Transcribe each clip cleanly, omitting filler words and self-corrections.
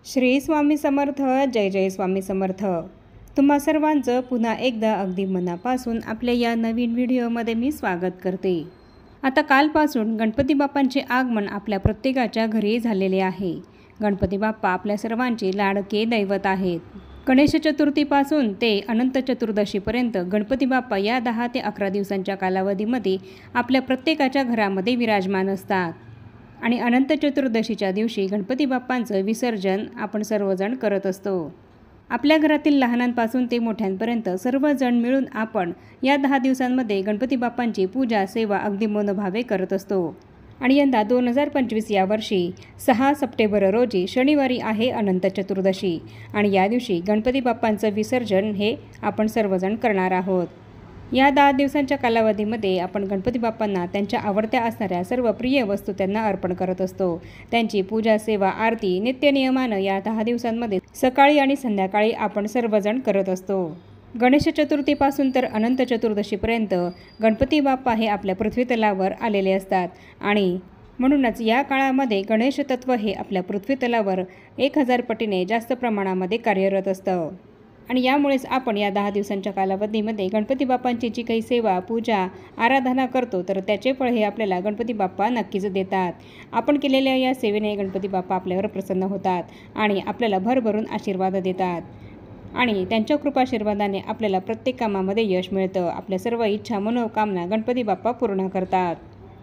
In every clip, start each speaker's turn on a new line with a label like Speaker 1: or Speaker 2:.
Speaker 1: श्री स्वामी समर्थ. जय जय स्वामी समर्थ. तुम्हा सर्वांचं पुन्हा एकदा अगदी मनापासून आपल्या या नवीन व्हिडिओमध्ये मी स्वागत करते. आता कालपासून गणपती बाप्पांचे आगमन आपल्या प्रत्येकाच्या घरी झालेले आहे. गणपती बाप्पा आपल्या सर्वांचे लाडके दैवत आहेत. गणेश चतुर्थीपासून ते अनंत चतुर्दशीपर्यंत गणपती बाप्पा या 10 ते 11 दिवसांच्या कालावधीमध्ये आपल्या प्रत्येकाच्या घरामध्ये विराजमान असतात. आणि अनंत चतुर्दशीच्या दिवशी गणपती बाप्पांचं विसर्जन आपण सर्वजण करत असतो. आपल्या घरातील लहानांपासून ते मोठ्यांपर्यंत सर्वजण मिळून आपण या 10 दिवसांमध्ये गणपती बाप्पांची पूजा सेवा अगदी मनोभावे करत असतो. आणि यंदा 2025 या वर्षी 6 सप्टेंबर रोजी शनिवारी आहे अनंत चतुर्दशी. आणि या दिवशी गणपती बाप्पांचं विसर्जन हे आपण सर्वजण करणार आहोत. या 10 दिवसांच्या कालावधीमध्ये आपण गणपती बाप्पांना त्यांच्या आवडत्या असणाऱ्या सर्व प्रिय वस्तू त्यांना अर्पण करत असतो. त्यांची पूजा सेवा आरती नित्यनियमानं या 10 दिवसांमध्ये सकाळी आणि संध्याकाळी आपण सर्वजण करत असतो. गणेश चतुर्थीपासून तर अनंत चतुर्दशीपर्यंत गणपती बाप्पा हे आपल्या पृथ्वीतलावर आलेले असतात. आणि म्हणूनच या काळामध्ये गणेश तत्व हे आपल्या पृथ्वीतलावर 1000 पटीने जास्त प्रमाणामध्ये कार्यरत असतं. आणि यामुळेच आपण या 10 दिवसांच्या कालावधीमध्ये गणपती बाप्पांची जी काही सेवा पूजा आराधना करतो तर त्याचे फळ हे आपल्याला गणपती बाप्पा नक्कीच देतात. आपण केलेल्या या सेवेने गणपती बाप्पा आपल्यावर प्रसन्न होतात आणि आपल्याला भरभरून आशीर्वाद देतात. आणि त्यांच्या कृपाशीर्वादाने आपल्याला प्रत्येक कामामध्ये यश मिळतं. आपल्या सर्व इच्छा मनोकामना गणपती बाप्पा पूर्ण करतात.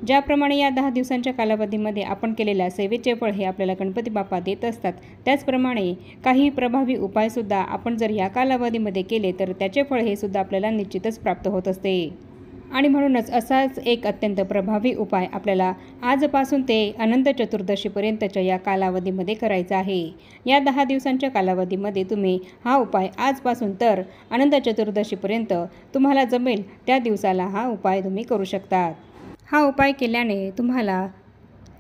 Speaker 1: ज्याप्रमाणे या 10 दिवसांच्या कालावधीमध्ये आपण केलेल्या सेवेचे फळ हे आपल्याला गणपती बाप्पा देत असतात, त्याचप्रमाणे काही प्रभावी उपायसुद्धा आपण जर या कालावधीमध्ये केले तर त्याचे फळ हे सुद्धा आपल्याला निश्चितच प्राप्त होत असते. आणि म्हणूनच असाच एक अत्यंत प्रभावी उपाय आपल्याला आजपासून ते अनंत चतुर्दशीपर्यंतच्या या कालावधीमध्ये करायचा आहे. या 10 दिवसांच्या कालावधीमध्ये तुम्ही हा उपाय आजपासून तर अनंत चतुर्दशीपर्यंत तुम्हाला जमेल त्या दिवसाला हा उपाय तुम्ही करू शकता. हा उपाय केल्याने तुम्हाला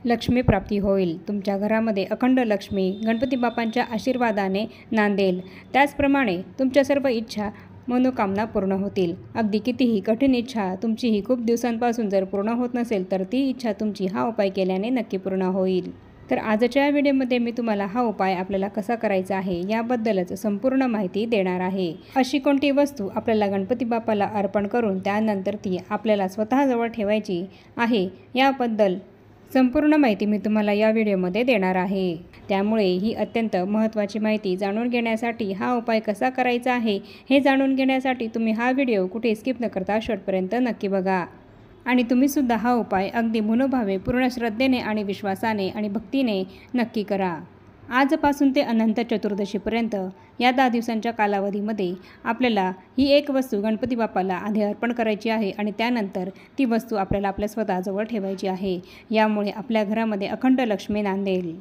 Speaker 1: लक्ष्मी प्राप्ती होईल. तुमच्या घरामध्ये अखंड लक्ष्मी गणपती बाप्पांच्या आशीर्वादाने नांदेल. त्याचप्रमाणे तुमच्या सर्व इच्छा मनोकामना पूर्ण होतील. अगदी कितीही कठीण इच्छा तुमची ही खूप दिवसांपासून जर पूर्ण होत नसेल तर ती इच्छा तुमची हा उपाय केल्याने नक्की पूर्ण होईल. तर आजच्या व्हिडिओमध्ये मी तुम्हाला हा उपाय आपल्याला कसा करायचा आहे याबद्दलच संपूर्ण माहिती देणार आहे. अशी कोणती वस्तू आपल्याला गणपती बाप्पाला अर्पण करून त्यानंतर ती आपल्याला स्वतःजवळ ठेवायची आहे याबद्दल संपूर्ण माहिती मी तुम्हाला या व्हिडिओमध्ये देणार आहे. त्यामुळे ही अत्यंत महत्त्वाची माहिती जाणून घेण्यासाठी हा उपाय कसा करायचा आहे हे जाणून घेण्यासाठी तुम्ही हा व्हिडिओ कुठे स्किप न करता शेवटपर्यंत नक्की बघा. आणि तुम्हीसुद्धा हा उपाय अगदी मनोभावे पूर्ण श्रद्धेने आणि विश्वासाने आणि भक्तीने नक्की करा. आजपासून ते अनंत चतुर्दशीपर्यंत या 10 दिवसांच्या कालावधीमध्ये आपल्याला ही एक वस्तू गणपती बाप्पाला आधी अर्पण करायची आहे आणि त्यानंतर ती वस्तू आपल्याला आपल्या स्वतःजवळ ठेवायची आहे. यामुळे आपल्या घरामध्ये अखंड लक्ष्मी नांदेल.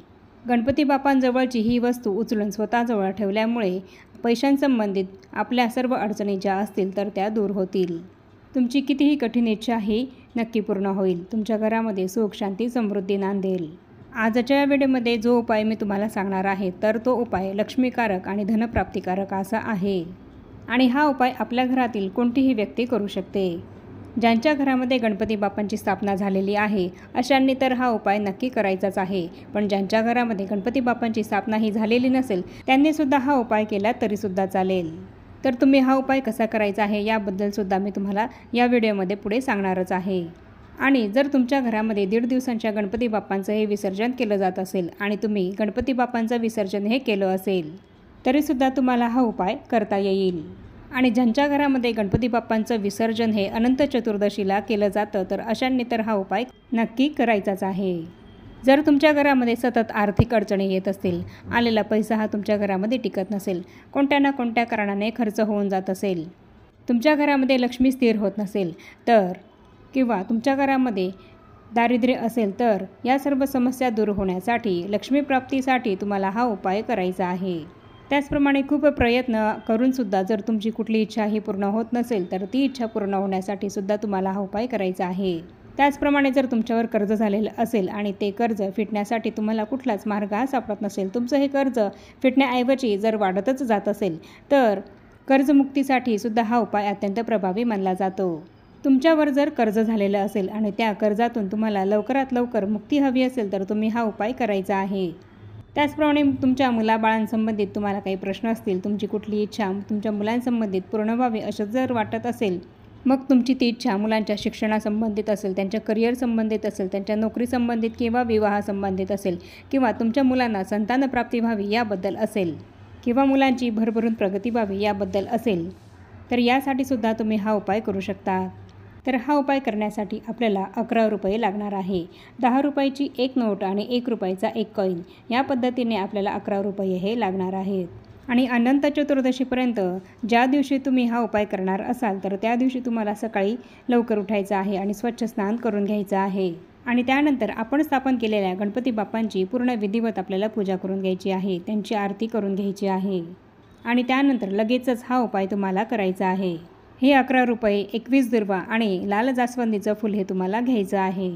Speaker 1: गणपती बाप्पांजवळची ही वस्तू उचलून स्वतःजवळ ठेवल्यामुळे पैशांसंबंधित आपल्या सर्व अडचणी ज्या असतील तर त्या दूर होतील. तुमची कितीही कठीण इच्छा ही नक्की पूर्ण होईल. तुमच्या घरामध्ये सुख शांती समृद्धी नांदेल. आजच्या व्हिडिओमध्ये जो उपाय मी तुम्हाला सांगणार आहे तर तो उपाय लक्ष्मीकारक आणि धनप्राप्तिकारक असा आहे. आणि हा उपाय आपल्या घरातील कोणतीही व्यक्ती करू शकते. ज्यांच्या घरामध्ये गणपती बाप्पांची स्थापना झालेली आहे अशांनी तर हा उपाय नक्की करायचाच आहे. पण ज्यांच्या घरामध्ये गणपती बाप्पांची स्थापना ही झालेली नसेल त्यांनीसुद्धा हा उपाय केला तरीसुद्धा चालेल. तर तुम्ही हा उपाय कसा करायचा आहे याबद्दलसुद्धा मी तुम्हाला या व्हिडिओमध्ये पुढे सांगणारच आहे. आणि जर तुमच्या घरामध्ये 1.5 दिवसांच्या गणपती बाप्पांचं हे विसर्जन केलं जात असेल आणि तुम्ही गणपती बाप्पांचं विसर्जन हे केलं असेल तरीसुद्धा तुम्हाला हा उपाय करता येईल. आणि ज्यांच्या घरामध्ये गणपती बाप्पांचं विसर्जन हे अनंत चतुर्दशीला केलं जातं तर अशांनी तर हा उपाय नक्की करायचाच आहे. जर तुमच्या घरामध्ये सतत आर्थिक अडचणी येत असतील, आलेला पैसा हा तुमच्या घरामध्ये टिकत नसेल, कोणत्या ना कोणत्या कारणाने खर्च होऊन जात असेल, तुमच्या घरामध्ये लक्ष्मी स्थिर होत नसेल तर किंवा तुमच्या घरामध्ये दारिद्र्य असेल तर या सर्व समस्या दूर होण्यासाठी लक्ष्मीप्राप्तीसाठी तुम्हाला हा उपाय करायचा आहे. त्याचप्रमाणे खूप प्रयत्न करूनसुद्धा जर तुमची कुठली इच्छा ही पूर्ण होत नसेल तर ती इच्छा पूर्ण होण्यासाठी सुद्धा तुम्हाला हा उपाय करायचा आहे. त्याचप्रमाणे जर तुमच्यावर कर्ज झालेलं असेल आणि ते कर्ज फिटण्यासाठी तुम्हाला कुठलाच मार्ग सापडत नसेल, तुमचं हे कर्ज फिटण्याऐवजी जर वाढतच जात असेल तर कर्जमुक्तीसाठी सुद्धा हा उपाय अत्यंत प्रभावी मानला जातो. तुमच्यावर जर कर्ज झालेलं असेल आणि त्या कर्जातून तुम्हाला लवकरात लवकर मुक्ती हवी असेल तर तुम्ही हा उपाय करायचा आहे. त्याचप्रमाणे तुमच्या मुलाबाळांसंबंधित तुम्हाला काही प्रश्न असतील, तुमची कुठली इच्छा तुमच्या मुलांसंबंधित पूर्ण व्हावी असं जर वाटत असेल, मग तुमची ती इच्छा मुलांच्या शिक्षणासंबंधित असेल, त्यांच्या करिअर संबंधित असेल, त्यांच्या नोकरी संबंधित किंवा विवाहासंबंधित असेल, किंवा तुमच्या मुलांना संतानप्राप्ती व्हावी याबद्दल असेल, किंवा मुलांची भरभरून प्रगती व्हावी याबद्दल असेल, तर यासाठी सुद्धा तुम्ही हा उपाय करू शकता. तर हा उपाय करण्यासाठी आपल्याला 11 रुपये लागणार आहे. 10 रुपयाची एक नोट आणि 1 रुपयाचा एक कॉईन, या पद्धतीने आपल्याला 11 रुपये हे लागणार आहेत. आणि अनंत चतुर्दशीपर्यंत ज्या दिवशी तुम्ही हा उपाय करणार असाल, तर त्या दिवशी तुम्हाला सकाळी लवकर उठायचं आहे आणि स्वच्छ स्नान करून घ्यायचं आहे. आणि त्यानंतर आपण स्थापन केलेल्या गणपती बाप्पांची पूर्ण विधिवत आपल्याला पूजा करून घ्यायची आहे, त्यांची आरती करून घ्यायची आहे. आणि त्यानंतर लगेचच हा उपाय तुम्हाला करायचा आहे. हे 11 रुपये, 21 दुर्वा आणि लाल जास्वंदीचं फुल हे तुम्हाला घ्यायचं आहे.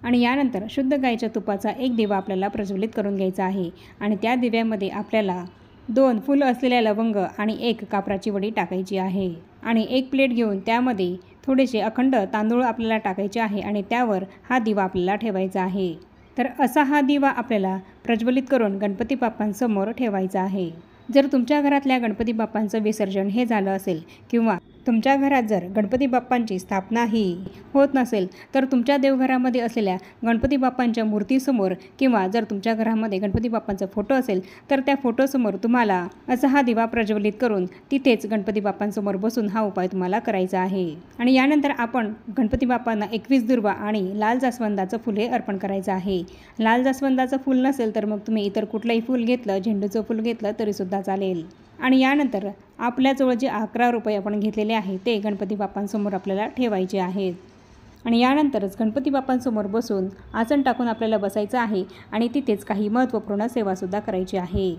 Speaker 1: आणि यानंतर शुद्ध गाईच्या तुपाचा एक दिवा आपल्याला प्रज्वलित करून घ्यायचा आहे. आणि त्या दिव्यामध्ये आपल्याला 2 फुलं असलेल्या लवंग आणि 1 कापराची वडी टाकायची आहे. आणि एक प्लेट घेऊन त्यामध्ये थोडेसे अखंड तांदूळ आपल्याला टाकायचे आहे आणि त्यावर हा दिवा आपल्याला ठेवायचा आहे. तर असा हा दिवा आपल्याला प्रज्वलित करून गणपती बाप्पांसमोर ठेवायचा आहे. जर तुमच्या घरातल्या गणपती बाप्पांचं विसर्जन हे झालं असेल, किंवा तुमच्या घरात जर गणपती बाप्पांची स्थापनाही होत नसेल, तर तुमच्या देवघरामध्ये असलेल्या गणपती बाप्पांच्या मूर्तीसमोर, किंवा जर तुमच्या घरामध्ये गणपती बाप्पांचा फोटो असेल, तर त्या फोटोसमोर तुम्हाला असा हा दिवा प्रज्वलित करून तिथेच गणपती बाप्पांसमोर बसून हा उपाय तुम्हाला करायचा आहे. आणि यानंतर आपण गणपती बाप्पांना 21 दुर्वा आणि लाल जास्वंदाचं फुल हे अर्पण करायचं आहे. लाल जास्वंदाचं फुल नसेल तर मग तुम्ही इतर कुठलंही फुल घेतलं, झेंडूचं फुल घेतलं तरीसुद्धा चालेल. आणि यानंतर आपल्याजवळ जे 11 रुपये आपण घेतलेले आहे ते गणपती बाप्पांसमोर आपल्याला ठेवायचे आहेत. आणि यानंतरच गणपती बाप्पांसमोर बसून आसन टाकून आपल्याला बसायचं आहे आणि तिथेच काही महत्त्वपूर्ण सेवासुद्धा करायची आहे.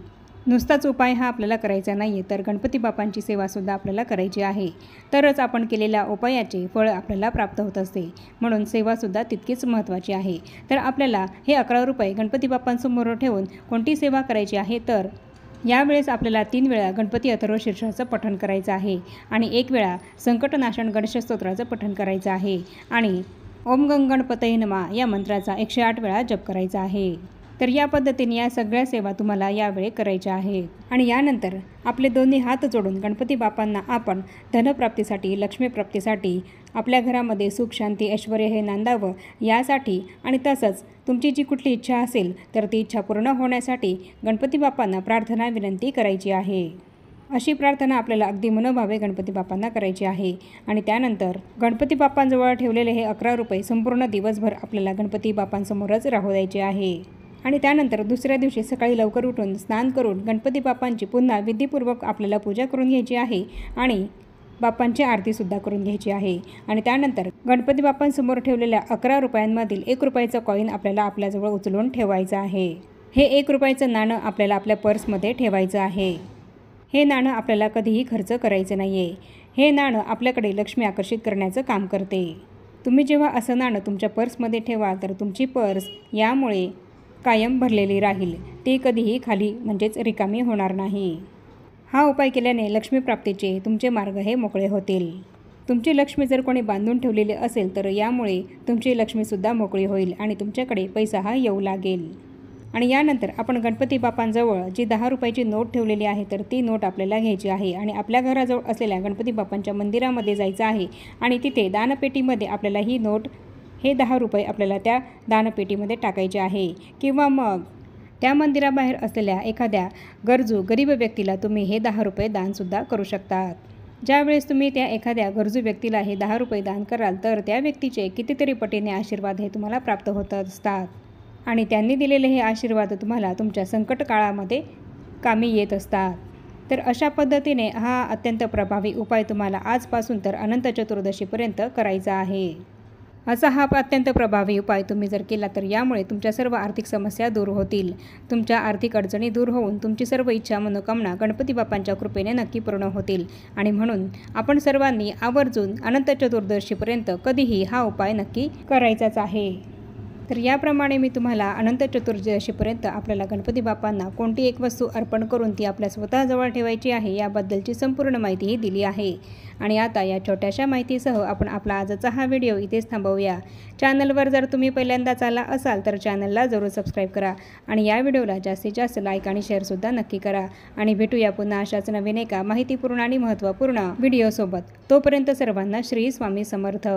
Speaker 1: नुसताच उपाय हा आपल्याला करायचा नाही आहे, तर गणपती बाप्पांची सेवासुद्धा आपल्याला करायची आहे. तरच आपण केलेल्या उपायाचे फळ आपल्याला प्राप्त होत असते. म्हणून सेवासुद्धा तितकीच महत्त्वाची आहे. तर आपल्याला हे 11 रुपये गणपती बाप्पांसमोर ठेवून कोणती सेवा करायची आहे, तर यावेळेस आपल्याला 3 वेळा गणपती अथर्व शीर्षाचं पठण करायचं आहे. आणि 1 वेळा संकटनाशन गणेश स्तोत्राचं पठण करायचं आहे. आणि ओम गंग गणपतये नमः या मंत्राचा 108 वेळा जप करायचा आहे. तर या पद्धतीने या सगळ्या सेवा तुम्हाला यावेळी करायच्या आहेत. आणि यानंतर आपले दोन्ही हात जोडून गणपती बाप्पांना आपण धनप्राप्तीसाठी, लक्ष्मीप्राप्तीसाठी, आपल्या घरामध्ये सुख, शांती, ऐश्वर हे नांदावं यासाठी, आणि तसंच तुमची जी कुठली इच्छा असेल तर ती इच्छा पूर्ण होण्यासाठी गणपती बाप्पांना प्रार्थना विनंती करायची आहे. अशी प्रार्थना आपल्याला अगदी मनोभावे गणपती बाप्पांना करायची आहे. आणि त्यानंतर गणपती बाप्पांजवळ ठेवलेले हे 11 रुपये संपूर्ण दिवसभर आपल्याला गणपती बाप्पांसमोरच राहू द्यायचे आहे. आणि त्यानंतर दुसऱ्या दिवशी सकाळी लवकर उठून स्नान करून गणपती बाप्पांची पुन्हा विधीपूर्वक आपल्याला पूजा करून घ्यायची आहे आणि बाप्पांची आरतीसुद्धा करून घ्यायची आहे. आणि त्यानंतर गणपती बाप्पांसमोर ठेवलेल्या 11 रुपयांमधील 1 रुपयाचं कॉईन आपल्याला आपल्याजवळ उचलून ठेवायचं आहे. हे 1 रुपयाचं नाणं आपल्याला आपल्या पर्समध्ये ठेवायचं आहे. हे नाणं आपल्याला कधीही खर्च करायचं नाही आहे. हे नाणं आपल्याकडे लक्ष्मी आकर्षित करण्याचं काम करते. तुम्ही जेव्हा असं नाणं तुमच्या पर्समध्ये ठेवाल तर तुमची पर्स यामुळे कायम भरलेली राहील. ती कधीही खाली म्हणजेच रिकामी होणार नाही. हा उपाय केल्याने लक्ष्मीप्राप्तीचे तुमचे मार्ग हे मोकळे होतील. तुमची लक्ष्मी जर कोणी बांधून ठेवलेली असेल तर यामुळे तुमची लक्ष्मीसुद्धा मोकळी होईल आणि तुमच्याकडे पैसा हा येऊ लागेल. आणि यानंतर आपण गणपती बाप्पांजवळ जी 10 रुपयाची नोट ठेवलेली आहे तर ती नोट आपल्याला घ्यायची आहे आणि आपल्या घराजवळ असलेल्या गणपती बाप्पांच्या मंदिरामध्ये जायचं आहे आणि तिथे दानपेटीमध्ये आपल्याला ही नोट, हे 10 रुपये आपल्याला त्या दानपेटीमध्ये टाकायचे आहे. किंवा मग त्या मंदिराबाहेर असलेल्या एखाद्या गरजू गरीब व्यक्तीला तुम्ही हे 10 रुपये दानसुद्धा करू शकतात. ज्यावेळेस तुम्ही त्या एखाद्या गरजू व्यक्तीला हे 10 रुपये दान कराल तर त्या व्यक्तीचे कितीतरी पटीने आशीर्वाद हे तुम्हाला प्राप्त होत असतात आणि त्यांनी दिलेले हे आशीर्वाद तुम्हाला तुमच्या संकट काळामध्ये कामी येत असतात. तर अशा पद्धतीने हा अत्यंत प्रभावी उपाय तुम्हाला आजपासून तर अनंत चतुर्दशीपर्यंत करायचा आहे. असा हा अत्यंत प्रभावी उपाय तुम्ही जर केला तर यामुळे तुमच्या सर्व आर्थिक समस्या दूर होतील. तुमच्या आर्थिक अडचणी दूर होऊन तुमची सर्व इच्छा मनोकामना गणपती बाप्पांच्या कृपेने नक्की पूर्ण होतील. आणि म्हणून आपण सर्वांनी आवर्जून अनंत चतुर्दशीपर्यंत कधीही हा उपाय नक्की करायचाच आहे. तर याप्रमाणे मी तुम्हाला अनंत चतुर्दशीपर्यंत आपल्याला गणपती बाप्पांना कोणती एक वस्तू अर्पण करून ती आपल्या स्वतःजवळ ठेवायची आहे याबद्दलची संपूर्ण माहितीही दिली आहे. आणि आता या छोट्याशा माहितीसह आपण आपला आजचा हा व्हिडिओ इथेच थांबवूया. चॅनलवर जर तुम्ही पहिल्यांदाच आला असाल तर चॅनलला जरूर सबस्क्राईब करा आणि या व्हिडिओला जास्तीत जास्त लाईक आणि शेअरसुद्धा नक्की करा. आणि भेटूया पुन्हा अशाच नवीन एका माहितीपूर्ण आणि महत्त्वपूर्ण व्हिडिओसोबत. तोपर्यंत सर्वांना श्री स्वामी समर्थ.